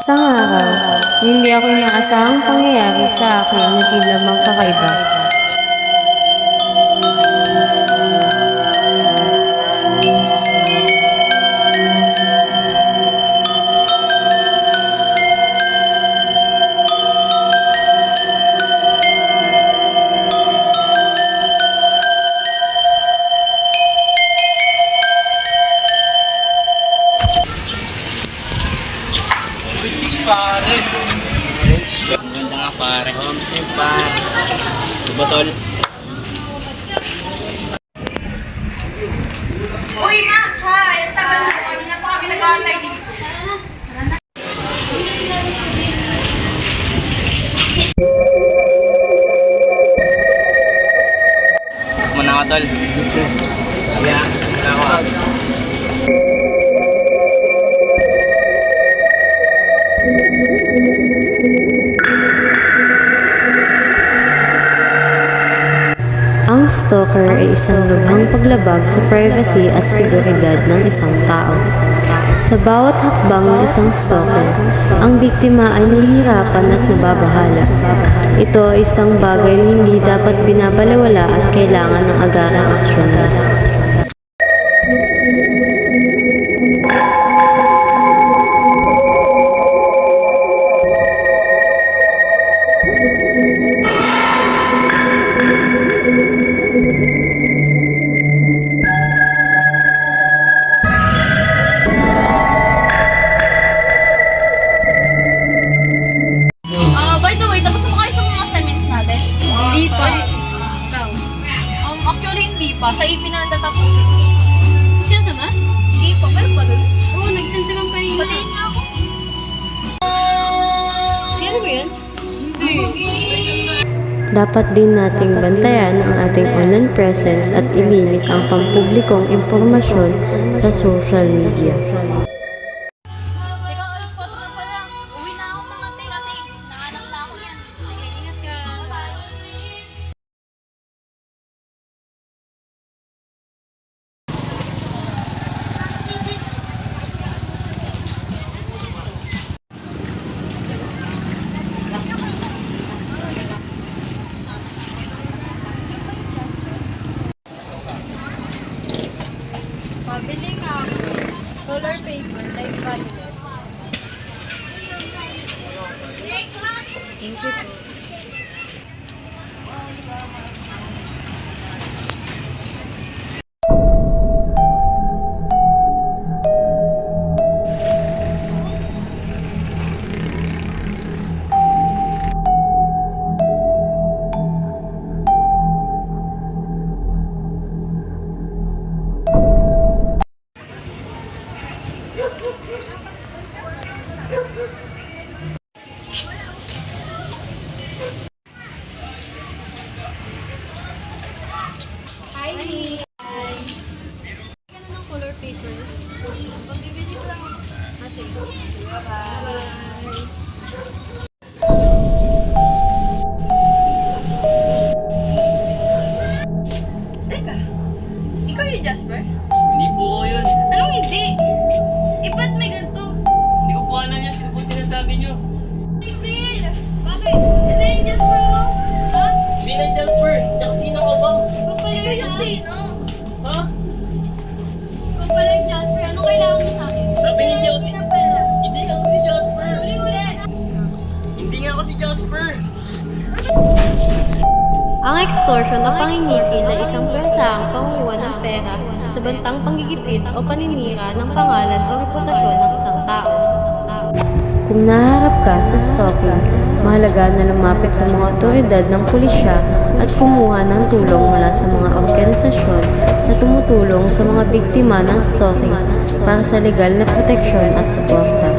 Isang araw, hindi ako inaasahang pangyayari sa akin na tila mang kakaiba. Pare. Ganda nga pare. Pare. Botol. Uy, Max, ha? Yung tagal mo. Kanina pa kami nag-aantay dito. Mas mo na ako, tol. Yeah, ako. Ang stalker ay isang lubhang paglabag sa privacy at seguridad ng isang tao. Sa bawat hakbang ng isang stalker, ang biktima ay nahihirapan at nababahala. Ito ay isang bagay na hindi dapat binabalewala at kailangan ng agarang aksyonan. By the way, tapos na ba kayo sa mga assignments natin? Hindi pa. Ikaw? Actually, hindi pa. Sa AP na natatapusin ko. Mas kaya sana? Hindi pa. Meron ba doon? Oo, nag-send sila kanina. Patiin nga ako. Yan ba yan? Hindi. Dapat din nating bantayan ang ating online presence at ilimit ang pampublikong impormasyon sa social media. Teka, alas 4 na pala. Uwi na ako mga te kasi nahanap na ako yan. Sige, ingat ka. Bye-bye. Pabili nga ako. Roller paper, like violet. Thank you. Hi! Hi! Ka na ng color paper. Magbibili ko lang. Sige. Bye-bye! Teka, ikaw yung Jasper? Hindi po ko yun. Anong hindi? Ba't may ganito? Hindi ko po alam yun. Sino po sinasabi nyo? April! Bakit? Ito yung Jasper mo? Ha? Sino yung Jasper? Tsaka sino ka ba? Ikaw pala yung sino? Ha? Ikaw pala yung Jasper. Anong kailangan mo sa akin? Sabi niyo hindi ako si... Ng pera. Hindi nga ako si Jasper. Uli-uli! Hindi nga ako si Jasper. Ang extortion o pangingipin ay isang persahang panguha ng pera sa bantang panggigipit o paninira ng pangalan o reputasyon ng isang tao. Kung naharap ka sa stalking, mahalaga na lumapit sa mga otoridad ng pulisya at kumuha ng tulong mula sa mga organisasyon na tumutulong sa mga biktima ng stalking para sa legal na proteksyon at suporta.